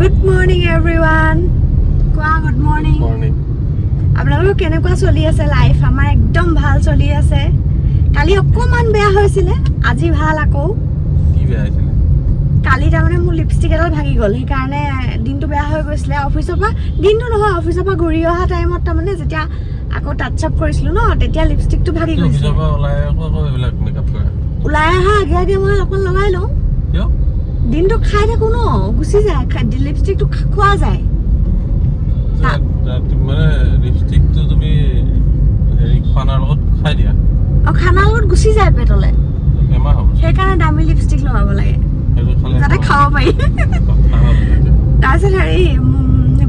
Good morning everyone. কোৱা good morning. আপোনালোকৰ কেনেকুৱা চলি আছে লাইফ? আমাৰ একদম ভাল চলি আছে। কালি অকমান বেয়া হৈছিলে, আজি ভাল আকৌ। কি বেয়া হৈছিলে? কালি তাৰমানে মোৰ লিপষ্টিক এডাল ভাগি গ'ল, সেইকাৰণে দিনটো বেয়া হৈ গৈছিলে। অফিচৰ পৰা দিনটো নহয়, অফিচৰ পৰা ঘূৰি অহা টাইমত তাৰমানে যেতিয়া আকৌ টাচ আপ কৰিছিলো ন, তেতিয়া লিপষ্টিকটো ভাগি গৈছিল। অফিচৰ পৰা ওলাই আকৌ এইবিলাক মেকআপ কৰা। ওলাই অহা আগে মই অকণ লগাই লওঁ। কিয়? দিনটো খাই থাকো ন, গুচি যায়, লিপষ্টিকটো খোৱা যায়। মানে লিপষ্টিকটো তুমি হেৰি খানাৰ লগত খাই দিয়া। খানাৰ লগত গুচি যায় পেটলে। বেমাৰ হ'ব। সেইকাৰণে দামী লিপষ্টিক লগাব লাগে, যাতে খাব পাৰি। তাৰপিছত হেৰি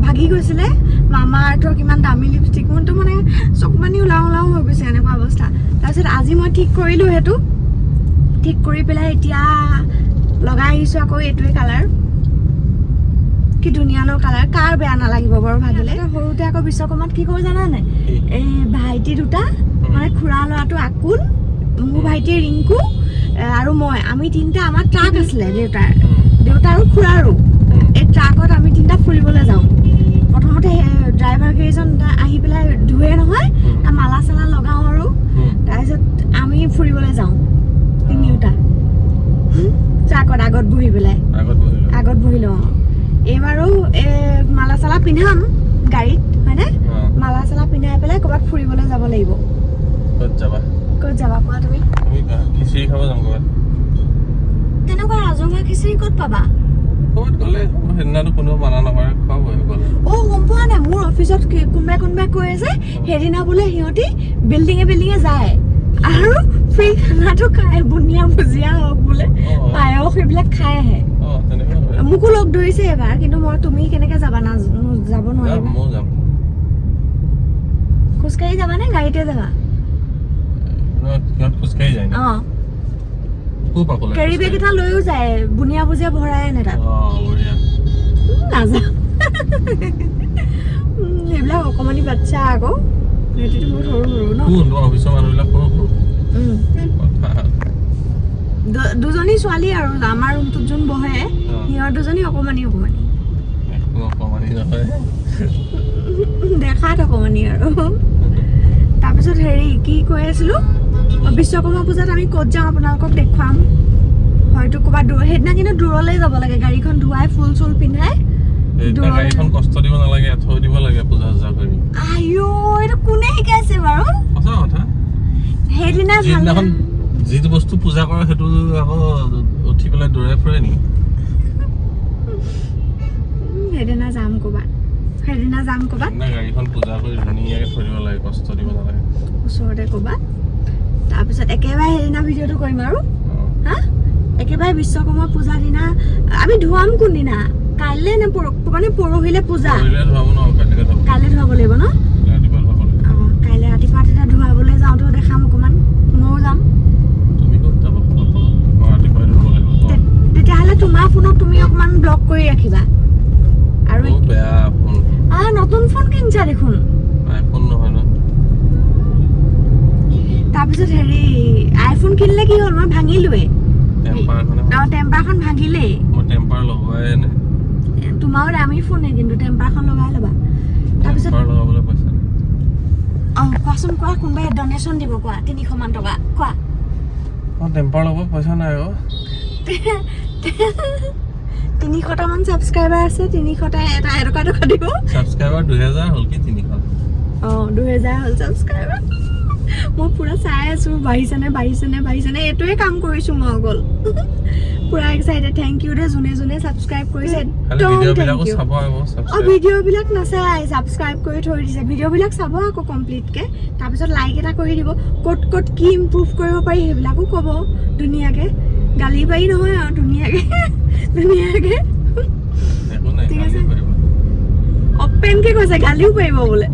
ভাগি গৈছিলে মামা আৰ্থৰ কিমান দামী লিপষ্টিক, মোৰতো মানে চকুপানী ওলাও হৈ গৈছে এনেকুৱা অৱস্থা। তাৰপিছত আজি মই ঠিক কৰিলো, সেইটো ঠিক কৰি পেলাই এতিয়া লগাই আহিছো আকৌ এইটোৱে কালাৰ। কি ধুনীয়া ন কালাৰ, কাৰ বেয়া নালাগিব বাৰু ভাগিলে। সৰুতে আকৌ বিশ্বকৰ্মাত কি কৰো জানা নাই? এই ভাইটি দুটা মানে খুৰা ল'ৰাটো আকুল, মোৰ ভাইটি ৰিংকু আৰু মই, আমি তিনিটা, আমাৰ ট্ৰাক আছিলে দেউতা আৰু খুৰাৰো। এই ট্ৰাকত আমি তিনিটা ফুৰিবলৈ যাওঁ। প্ৰথমতে ড্ৰাইভাৰ কেইজন আহি পেলাই ধুৱে নহয়, মালা চালা লগাওঁ আৰু তাৰপিছত আমি ফুৰিবলৈ যাওঁ তিনিওটা ট্ৰাকত আগত বহি পেলাই। আগত বহি লওঁ। এইবাৰো মালা চালা পিন্ধাম গাড়ীত, হয়নে? মালা চালা পিন্ধাই পেলাই ক'ৰবাত ফুৰিবলৈ যাব লাগিব। ক'ত যাবা কোৱা তুমি? খিচিৰি খাব যাম ক'ৰবাত। তেনেকুৱা ৰাজহুৱা খিচিৰি ক'ত পাবা? ক'ৰবাত গ'লে সেইদিনাটো কোনেও মানা নকৰে, খুৱাব গ'লে। গম পোৱা নাই, মোৰ অফিচত কোনোবাই কৈ আছে সেইদিনা বোলে সিহঁতি বিল্ডিঙে যায় আৰু ফ্ৰী খানাটো খায়, বুনিয়া ভুজিয়া হওক বোলে, পায়স সেইবিলাক খাই আহে। মোকো লগ ধৰিছে এবাৰ, কিন্তু তুমি কেনেকে যাবা? যাব নোৱাৰিবা। ময়ো যাম। খোজকাঢ়ি যাবা নে গাড়ীতে যাবা? খোজকাঢ়ি যায়। কেৰি বেগ এটা লৈও যায়, বুনিয়া ভুজিয়া ভৰাই আনে তাত। নাযাওঁ। সেইবিলাক অকমানি বাচ্চা আকৌ, সিহঁতিটো বহুত সৰু ন। অফিচৰ মানুহবিলাক সৰু। দুজনী ছোৱালী আৰু আমাৰ ৰুমটোত যোন বহে সিহঁত দুজনী অকমানি দেখাত অকমানি আৰু। তাৰপিছত হেৰি কি কৈ আছিলো, বিশ্বকৰ্মা পূজাত আমি ক'ত যাওঁ আপোনালোকক দেখুৱাম হয়তো ক'ৰবাত দূৰ। সেইদিনা কিন্তু দূৰলৈ যাব লাগে, গাড়ীখন ধুৱাই ফুল চুল পিন্ধাই গাড়ীখন কষ্ট দিব নালাগে, থৈ দিব লাগে পূজা চূজা কৰি। আইও, এইটো কোনে শিকাইছে বাৰু? সঁচা কথা। সেইদিনা যিটো বস্তু পূজা কৰে সেইটো আকৌ উঠি পেলাই দৌৰাই ফুৰে নেকি? সেইদিনা যাম ক'ৰবাত। গাড়ীখন পূজা কৰি ধুনীয়াকৈ থৈ দিব লাগে, কষ্ট দিব নালাগে, ওচৰতে ক'ৰবাত। তাৰপিছত একেবাৰে সেইদিনা ভিডিঅ'টো কৰিম আৰু একেবাৰে বিশ্বকৰ্মা পূজাৰ দিনা। আমি ধুৱাম কোনদিনা? কাইলৈ নে মানে পৰহিলে পূজা? কাইলৈ ধুৱাব লাগিব ন? কাইলৈ ৰাতিপুৱা তেতিয়া ধুৱাবলৈ যাওঁতেও দেখাম অকণমান, ময়ো যাম। তেতিয়াহ'লে তোমাৰ ফোনত তুমি অকণমান ব্লক কৰি ৰাখিবা। আৰু নতুন ফোন কিনিছা দেখোন। তাৰপিছত হেৰি আইফোন কিনিলে কি হ'ল? মই ভাঙিলোৱে। টেম্পাৰখন ভাঙিলেই। তোমাৰো দামী ফোনে, কিন্তু টেম্পাৰখন লগাই ল'বা। তাৰপিছত কোৱাচোন, কোনোবাই ডনেশ্যন দিব, কোৱা 300 মান টকা, কোৱা। টেম্পাৰ ল'ব পইচা নাই আকৌ। 300টা মান ছাবস্ক্ৰাইবাৰ আছে, 300টা এটা টকা দিব। ছাবস্ক্ৰাইবাৰ 2000 হ'ল কি 300? 2000 হ'ল ছাবস্ক্ৰাইবাৰ। মই পুৰা চাই আছো, বাঢ়িছে নে এইটোৱে কাম কৰিছো মই অকল। পুৰা এক্সাইটেড। থেংক ইউ দে যোনে ছাবস্ক্ৰাইব কৰিছে। ভিডিঅ' বিলাক নাচাই, ছাবস্ক্ৰাইব কৰি থৈ দিছে। ভিডিঅ' বিলাক চাব আকৌ কমপ্লিটকে, তাৰপিছত লাইক এটা কৰি দিব। ক'ত কি ইম্প্ৰুভ কৰিব পাৰি সেইবিলাকো ক'ব ধুনীয়াকে। গালি পাৰি নহয় আৰু ধুনীয়াকে। ঠিক আছে, অপেনকে কৈছে, গালিও পাৰিব বোলে।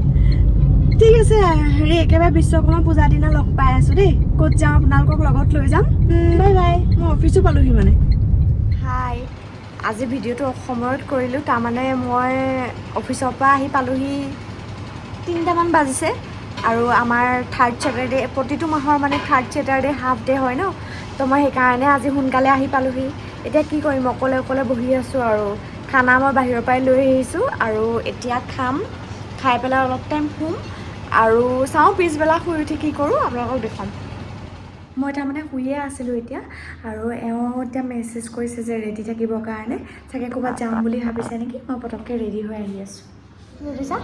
ঠিক আছে, হেৰি একেবাৰে বিশ্বকৰ্মা পূজাৰ দিনা লগ পাই আছো দেই। ক'ত যাওঁ আপোনালোকক লগত লৈ যাম। Bye bye. মই অফিচো পালোহি মানে। হাই, আজি ভিডিঅ'টো সময়ত কৰিলোঁ। তাৰমানে মই অফিচৰ পৰা আহি পালোহি 3টামান বাজিছে। আৰু আমাৰ থাৰ্ড ছেটাৰডে, প্ৰতিটো মাহৰ মানে থাৰ্ড ছেটাৰডে হাফ ডে হয় ন, তো মই সেইকাৰণে আজি সোনকালে আহি পালোহি। এতিয়া কি কৰিম, অকলে বহি আছোঁ আৰু খানা মই বাহিৰৰ পৰাই লৈ আহিছোঁ আৰু এতিয়া খাম খাই পেলাই অলপ টাইম শুম আৰু চাওঁ পিছবেলা শুই উঠি কি কৰোঁ আপোনালোকক দেখাম মই তাৰমানে শুইয়ে আছিলোঁ এতিয়া আৰু এওঁ এতিয়া মেছেজ কৰিছে যে ৰেডি থাকিবৰ কাৰণে চাগে ক'ৰবাত যাম বুলি ভাবিছে নেকি মই পটককৈ ৰেডি হৈ আহি আছোঁ বুজিছা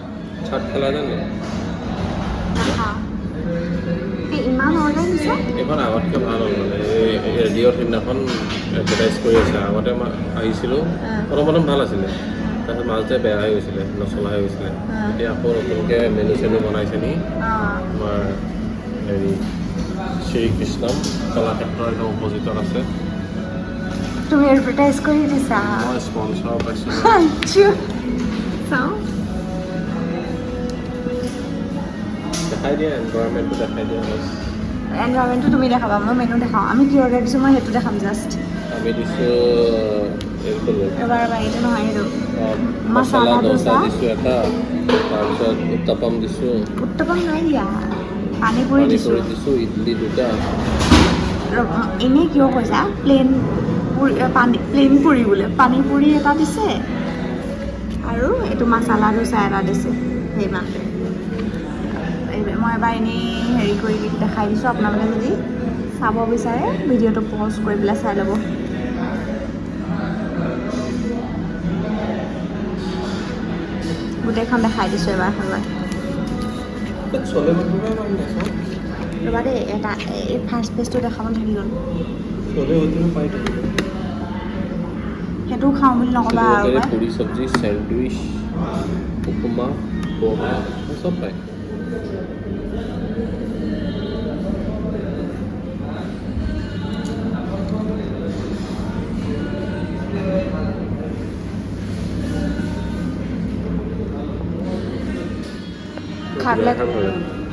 ইমান অৰ্ডাৰ দিছে এইখন আগতকৈ ভাল হ'ল মানে এই ৰেডিঅ'ত সেইদিনাখন এডভাৰটাইজ কৰি আছে আগতে মই আহিছিলোঁ প্ৰথম ভাল আছিলে তাৰপিছত মাজতে বেয়া হৈ গৈছিলে নচলা হৈ গৈছিলে এতিয়া আকৌ নতুনকৈ মেনু চেনু বনাইছে নি আমাৰ হেৰি শ্ৰীকৃষ্ণম কলাক্ষেত্ৰৰ একদম অপজিটত আছে তুমি এডভাৰটাইজ কৰি দিছা মই স্পনচৰ পাইছোঁ চাওঁ দেখাই দিয়া এনভাইৰনমেণ্টটো দেখাই দিয়া এনভাইৰনমেণ্টটো তুমি দেখাবা মই মেনু দেখাওঁ আমি কি অৰ্ডাৰ দিছোঁ মই সেইটো দেখাম জাষ্ট আমি দিছোঁ এবাৰ এইটো নহয় এইটো মছলা দোচা দিছোঁ এটা তাৰপিছত উত্তাপম দিছোঁ উত্তাপম নাই দিয়া পানী পুৰি দিছোঁ ইডলি দুটা এনেই কিয় কৈছা প্লেন পুৰি বোলে পানী পুৰি এটা দিছে আৰু এইটো মছলা দোচা এটা দিছে সেইমানতে মই এবাৰ এনেই হেৰি কৰি দেখাই দিছোঁ আপোনালোকে যদি চাব বিচাৰে ভিডিঅ'টো পজ কৰি পেলাই চাই ল'ব গোটেইখন দেখাই দিছোঁ এবাৰ ৰ'বা দেই এটা এই ফাৰ্ষ্ট পেজটো দেখাব থাকি গ'ল সেইটো খাওঁ বুলি নক'বা আৰু পুৰি চব্জি চেণ্ডউইচ উপমা পোহা চব পায় খাই পেলাই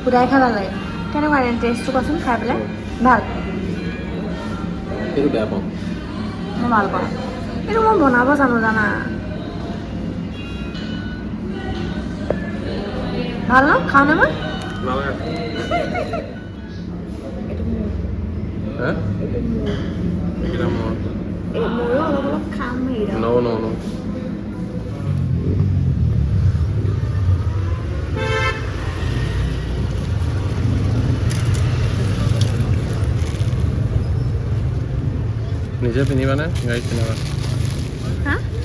সুদাই খাই ভাল লাগে কেনেকুৱা টেষ্টটো কোৱাচোন খাই পেলাই ভাল সেইটো বেয়া পাওঁ মই ভাল পাওঁ এইটো মই বনাব জানো জানা ভাল ন খাওঁ নে মই ময়ো অলপ অলপ খাম নিজে পিন্ধিবানে গাড়ীত পিন্ধাবা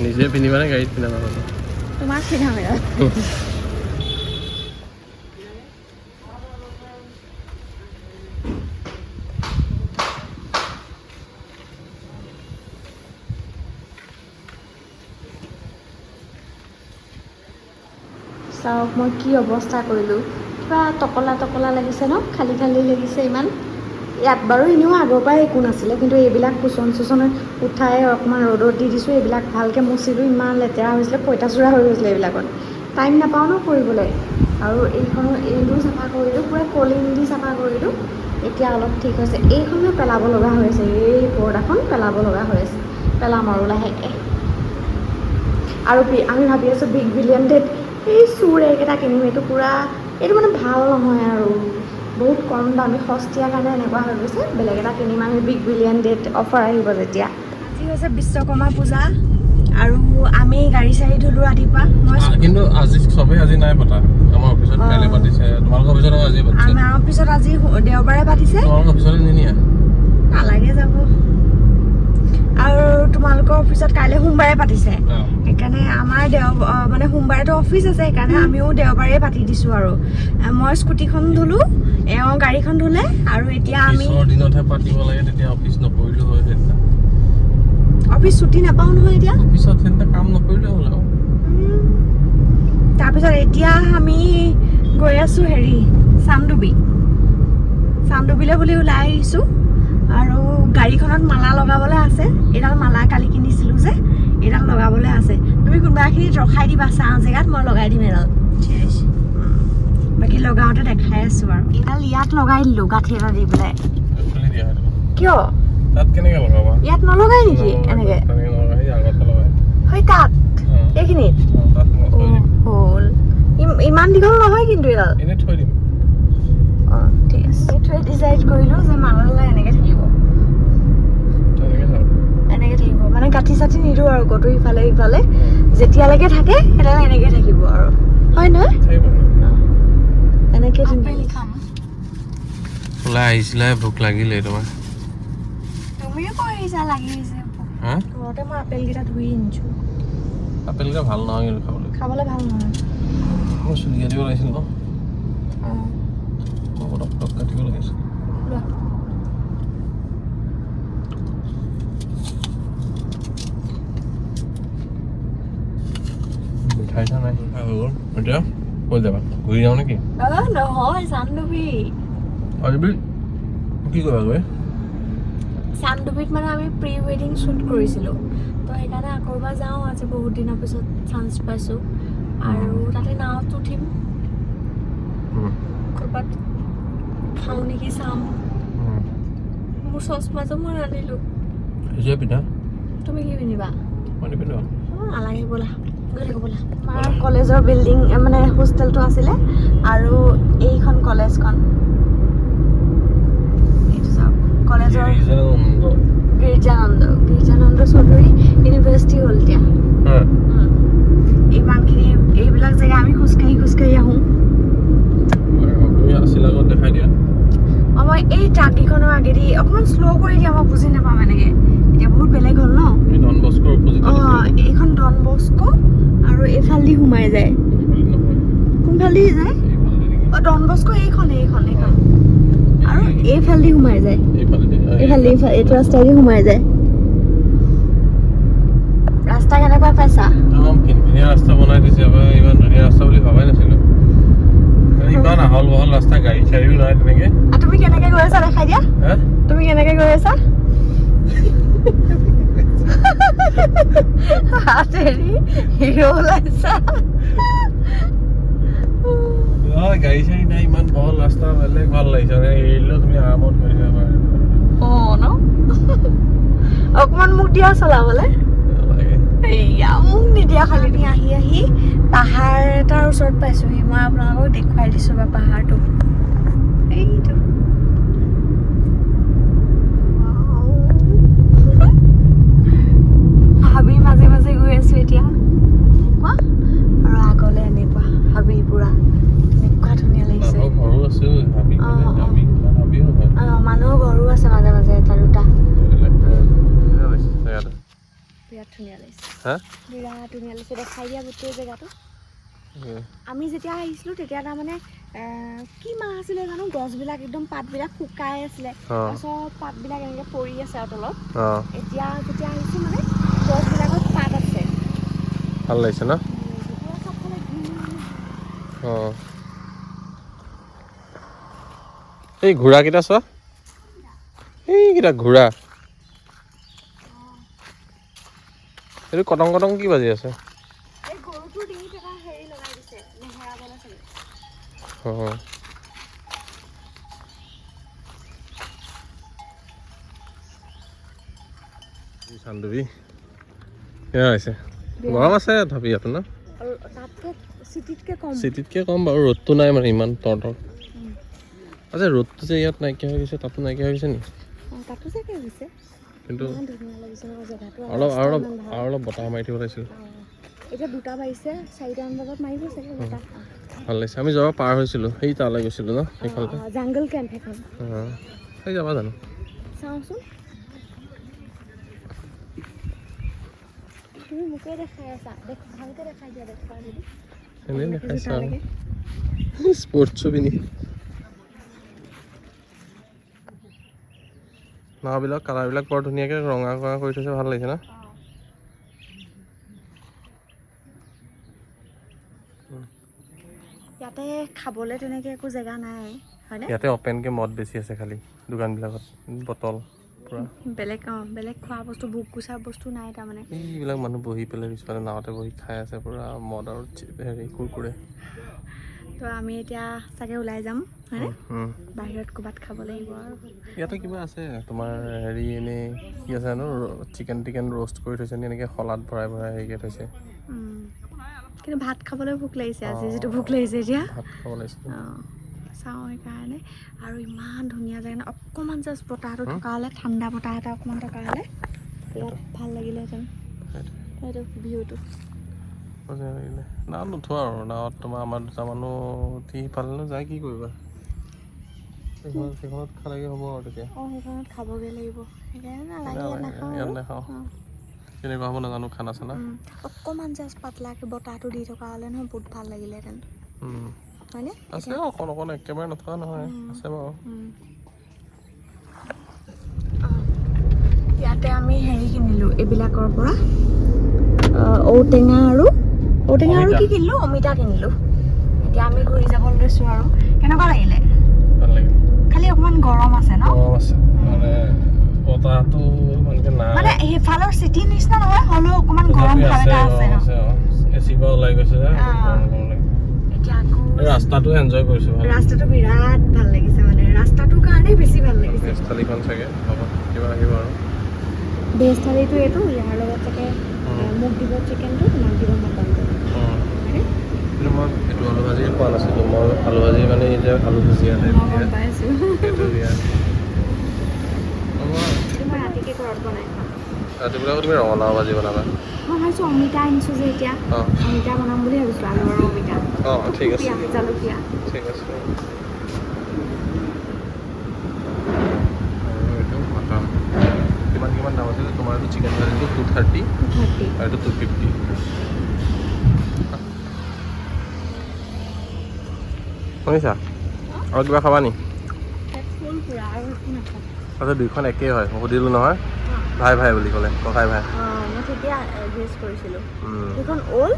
নিজে পিন্ধিবানে গাড়ীত পিন্ধাবা তোমাক পিন্ধাম চাওক মই কি অৱস্থা কৰিলোঁ কিবা টকলা লাগিছে ন খালী লাগিছে ইমান ইয়াত বাৰু এনেও আগৰ পৰাই একো নাছিলে কিন্তু এইবিলাক কুচন উঠাই অকণমান ৰ'দত দি দিছোঁ এইবিলাক ভালকৈ মুচিলোঁ ইমান লেতেৰা হৈছিলে পঁইতাচোৰা হৈ গৈছিলে এইবিলাকত টাইম নাপাওঁ ন কৰিবলৈ আৰু এইটো চাফা কৰিলোঁ পুৰা কলিং দি চাফা কৰিলোঁ এতিয়া অলপ ঠিক হৈছে এইখনে পেলাব লগা হৈ আছে এই পৰ্দাখন পেলাব লগা হৈ আছে পেলাম আৰু লাহেকৈ আৰু আমি ভাবি আছোঁ বিগ বিলিয়ন ডেট এই চুৰ এইকেইটা কিনিম এইটো পূৰা এইটো মানে ভাল নহয় আৰু বহুত কম দামী সস্তীয়া কাৰণে এনেকুৱা হৈ গৈছে বেলেগ এটা কিনিম আমি বিগ বিলিয়ন ডেট অফাৰ আহিব যেতিয়া আজি হৈছে বিশ্বকৰ্মা পূজা আৰু আমি গাড়ী চাড়ী ধুলোঁ ৰাতিপুৱা কিন্তু আজি নাই পতা আমাৰ অফিচত কাইলৈ পাতিছে তোমালোকৰ অফিচত আজি পাতিছে আমাৰ অফিচত আজি দেওবাৰে পাতিছে তোমালোকৰ অফিচলৈ নিনিয়া নালাগে যাব আৰু তোমালোকৰ অফিচত কাইলৈ সোমবাৰে পাতিছে সেইকাৰণে আমাৰ মানে সোমবাৰেতো অফিচ আছে সেইকাৰণে আমিও দেওবাৰে পাতি দিছোঁ আৰু মই স্কুটিখন ধুলোঁ এওঁ গাড়ীখন ধুলে আৰু এতিয়া আমি দিনতহে পাতিব লাগে তেতিয়া অফিচ নকৰিলেও হয় সেইদিনা অফিচ ছুটি নাপাওঁ নহয় এতিয়া অফিচত সেইদিনা কাম নকৰিলেও হ'ল আৰু তাৰপিছত এতিয়া আমি গৈ আছোঁ চামডুবিলৈ বুলি ওলাই আহিছোঁ আৰু গাড়ীখনত মালা লগাবলৈ আছে এইডাল মালা কালি কিনিছিলোঁ যে এইডাল লগাবলৈ আছে তুমি কোনোবাখিনিত ৰখাই দিবা চাওঁ জেগাত মই লগাই দিম এইডাল বাকী লগাওঁতে দেখাই আছোঁ আৰু এইডাল ইয়াত লগাই দিলোঁ গাঁঠি এটা দি পেলাই কিয় তাত কেনেকৈ লগাবা ইয়াত নলগাই নেকি এনেকৈ হয় তাত এইখিনিত হ'ল ইমান দীঘল নহয় কিন্তু এইডাল থৈ দিম অঁ ঠিক আছে এইটোৱে ডিচাইড কৰিলোঁ যে মালাডাল এনেকৈ থাকিব মানে গাঁঠি চাঠি নিদিওঁ আৰু ক'তো ইফালে ইফালে যেতিয়ালৈকে থাকে সেইডাল এনেকৈ থাকিব আৰু হয় নহয় এনেকৈ খাম ওলাই আহিছিলে ভোক লাগিলে তোমাৰ তুমিও কৈ আহিছা লাগি আহিছে ঘৰতে মই আপেলকেইটা ধুই আনিছোঁ আপেলকেইটা ভাল নহয় কিন্তু খাবলৈ ভাল নহয় মই চুলি কাটিব লাগিছিল ন পটক কাটিব লাগিছিল মিঠাই চা নাই এতিয়া কৈ যাবা ঘূৰি যাওঁ নেকি নহয় চান্দুবি কি কৰিবা গৈ চান্দুবিত মানে আমি প্ৰি ৱেডিং শ্বুট কৰিছিলোঁ তো সেইকাৰণে আকৌ এবাৰ যাওঁ আজি বহুত দিনৰ পিছত চান্স পাইছোঁ আৰু তাতে নাৱত উঠিম ক'ৰবাত খাওঁ নেকি চাম মোৰ চচমাযোৰ মই আনিলোঁ পিঠা তুমি কি পিন্ধিবা মই নিপিন্ধো নালাগে ব'লা গৈ থাকোঁ ব'লা আমাৰ কলেজৰ বিল্ডিং মানে হোষ্টেলটো আছিলে আৰু এইখন কলেজখন এইটো চাওক কলেজৰ গিৰ্জানন্দ চৌধুৰী ইউনিভাৰ্চিটি হ'ল এতিয়া ইমানখিনি এইবিলাক জেগা আমি খোজকাঢ়ি আহোঁ দেখাই দিয়া মই এই ট্ৰাককেইখনৰ আগেদি অকণমান শ্ল' কৰি দিয়া মই বুজি নাপাম এনেকৈ এতিয়া বহুত বেলেগ হ'ল ন এইখন ডন বস্কো আৰু এইফালেদি সোমাই যায় কোনফালেদি যায় ডন বস্কো এইখন আৰু এইফালেদি সোমাই যায় এইটো ৰাস্তাইদি সোমাই যায় ৰাস্তা কেনেকুৱা পাইছা ধুনীয়া ৰাস্তা বনাই দিছে ইমান ধুনীয়া ৰাস্তা বুলি ভাবাই নাছিলো ইমান আহল বহল ৰাস্তা গাড়ী চাড়ীও নাই তেনেকে তুমি কেনেকে গৈ আছা দেখাই দিয়া তুমি কেনেকে গৈ আছা হিৰো ওলাইছা গাড়ী চাড়ী নাই ইমান বহল ৰাস্তা বেলেগ ভাল লাগিছে এৰিলেও তুমি আৰামত গৈ থাকিব পাৰা ন অকমান মোক দিয়া চলাবলে এয়া মোক নিদিয়া খালি তুমি আহি পাহাৰ এটাৰ ওচৰত পাইছোহি মই আপোনালোকক দেখুৱাই দিছোঁ বা পাহাৰটো এইটো হাবি মাজে মাজে গৈ আছো এতিয়া এনেকুৱা আৰু আগলে এনেকুৱা হাবি পুৰা এনেকুৱা ধুনীয়া লাগিছে মানুহৰ ঘৰো আছে মাজে মাজে এটা দুটা বিৰাট ধুনীয়া লাগিছে বিৰাট ধুনীয়া লাগিছে দেখাই দিয়া গোটেই জেগাটো আমি যেতিয়া আহিছিলোঁ তেতিয়া তাৰমানে কি মাহ আছিলে জানো গছবিলাক একদম পাতবিলাক শুকাই আছিলে তাৰপিছত পাতবিলাক এনেকৈ পৰি আছে আৰু তলত এতিয়া যেতিয়া আহিছোঁ মানে গছবিলাকত পাত আছে ভাল লাগিছে ন এই ঘোঁৰাকেইটা চোৱা এইকেইটা ঘোঁৰা এইটো কটং কটং কি বাজি আছে চান্দুবি কেনে হৈছে গৰম আছে তথাপি ইয়াতো ন চিটিতকৈ কম বাৰু ৰ'দটো নাই মানে ইমান তহঁতৰ আচ্ছা ৰ'দটো যে ইয়াত নাইকিয়া হৈ গৈছে তাতো নাইকিয়া হৈ গৈছে নি কিন্তু অলপ বতাহ মাৰি থাকিব লাগিছিল এতিয়া 2টা বাজিছে 4টামান বজাত মাৰিব চাগে বতাহ ভাল লাগিছে আমি যাব পাৰ হৈছিলোঁ সেই তালৈ গৈছিলোঁ ন সেইফালে জাংগল কেম্প সেইখন সেই যাবা জানো চাওঁচোন তুমি মোকে দেখাই আছা ভালকে দেখাই দিয়া দেখুৱাই যদি এনেই দেখাইছা স্পৰ্টছো পিন্ধি নাওবিলাক কালাৰবিলাক বৰ ধুনীয়াকৈ ৰঙা ৰঙা কৰি থৈছে ভাল লাগিছে ন ইয়াতে খাবলৈ তেনেকৈ একো জেগা নাই হয়নে ইয়াতে অপেনকৈ মদ বেছি আছে খালি দোকানবিলাকত বটল পুৰা বেলেগ খোৱা বস্তু ভোগ গুছা বস্তু নাই তাৰমানে এইবিলাক মানুহ বহি পেলাই পিছফালে নাৱতে বহি খাই আছে পুৰা মদ আৰু হেৰি কুৰকুৰে তো আমি এতিয়া চাগে ওলাই যাম হয়নে বাহিৰত ক'ৰবাত খাব লাগিব আৰু ইয়াতে কিবা আছে তোমাৰ হেৰি এনেই কি আছে জানো চিকেন ৰ'ষ্ট কৰি থৈছে এনেকৈ শলাত ভৰাই হেৰিকৈ থৈছে কিন্তু ভাত খাবলৈ ভোক লাগিছে আজি যিটো ভোক লাগিছে এতিয়া ভাত খাব লাগিছে চাওঁ সেইকাৰণে আৰু ইমান ধুনীয়া জেগা অকণমান জাষ্ট বতাহটো থকা হ'লে ঠাণ্ডা বতাহ এটা অকণমান থকা হ'লে ইয়াত ভাল লাগিলেহেঁতেন সেইটো ভিউটো নাও নুঠোৱা আৰু নাৱত তোমাৰ আমাৰ দুটা মানুহ উঠি সিফালে যায় কি কৰিবা সেইখনত খালেগে হ'ব আৰু তেতিয়া সেইখনত খাবগৈ লাগিব সেইকাৰণে ইয়াত নাখাওঁ কেনেকুৱা হ'ব নাজানো খানা চানা অকণমান জাষ্ট পাতলাকৈ বতাহটো দি থকা হ'লে নহয় বহুত ভাল লাগিলেহেঁতেন হয়নে আছে অকণ অকণ একেবাৰে নথকা নহয় আছে বাৰু ইয়াতে আমি হেৰি কিনিলোঁ এইবিলাকৰ পৰা ঔটেঙা আৰু কি কিনিলোঁ অমিতা কিনিলোঁ এতিয়া আমি ঘূৰি যাব লৈছোঁ আৰু কেনেকুৱা লাগিলে ভাল লাগিল খালি অকণমান গৰম আছে ন গৰম আছে মানে বতাহটো ইমানকে নাই মানে সেইফালৰ চিটি নিচিনা নহয় হ'লেও অকণমান গৰম ভাৱ এটা আছে এচি পৰা ওলাই গৈছে যে এতিয়া আকৌ ৰাস্তাটো এনজয় কৰিছো ৰাস্তাটো বিৰাট ভাল লাগিছে মানে ৰাস্তাটোৰ কাৰণে বেছি ভাল লাগিছে ভেজ থালিখন চাগে হ'ব কিবা আহিব আৰু ভেজ থালিটো এইটো ইয়াৰ লগত চাগে মোক দিব চিকেনটো তোমাক দিব মটনটো কিন্তু মই এইটো আলু ভাজি খোৱা নাছিলোঁ মই আলু ভাজি মানে এই যে আলু ভুজিয়া টাইপ দিয়ে পাইছোঁ সেইটো দিয়া মই ৰাতিকৈ ঘৰত বনাই খাম ৰাতিপুৱা তুমি ৰঙালাও ভাজি বনাবা মই ভাবিছোঁ অমিতা আনিছোঁ যে এতিয়া অমিতা বনাম বুলি ভাবিছোঁ আলু আৰু অমিতা ঠিক আছে জালুকীয়া ঠিক আছে এইটো মটন কিমান দাম আছিল তোমাৰ এইটো চিকেন ভাজিটো 230 আৰু এইটো 250 শুনিছা আৰু কিবা খাবা নি আচ্ছা দুইখন একেই হয় মই সুধিলোঁ নহয় ভাই বুলি ক'লে ককাই ভাই মই তেতিয়া গেছ কৰিছিলোঁ সেইখন অ'ল্ড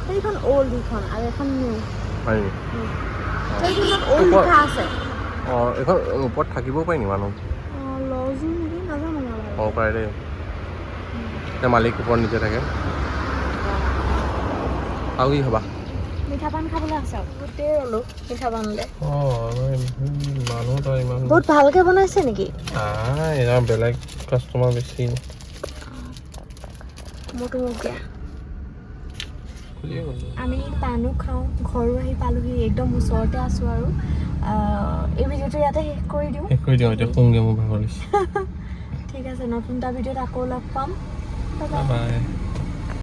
সেইখন অ'ল্ড দুইখন আৰু এখন নিউ হয় নেকি সেইখনত অ'ল্ড লিখা আছে এইখন ওপৰত থাকিবও পাৰি নি মানুহ লজো নেকি নাজানো হ'ব পাৰে দেই এতিয়া মালিক ওপৰত নিজে থাকে আৰু কি খাবা মিঠা পান খাবলৈ আছে গোটেই ৰ'লোঁ মিঠা পানলৈ মানুহ তই ইমান বহুত ভালকৈ বনাইছে নেকি বেলেগ কাষ্টমাৰ বেছি মোৰতো মোক দিয়া আমি পানো খাওঁ ঘৰো আহি পালোহি একদম ওচৰতে আছোঁ আৰু এই ভিডিঅ'টো ইয়াতে শেষ কৰি দিওঁ এতিয়া শুংগে মোৰ ভাগৰ লাগিছে ঠিক আছে নতুন এটা ভিডিঅ'ত আকৌ লগ পাম বাই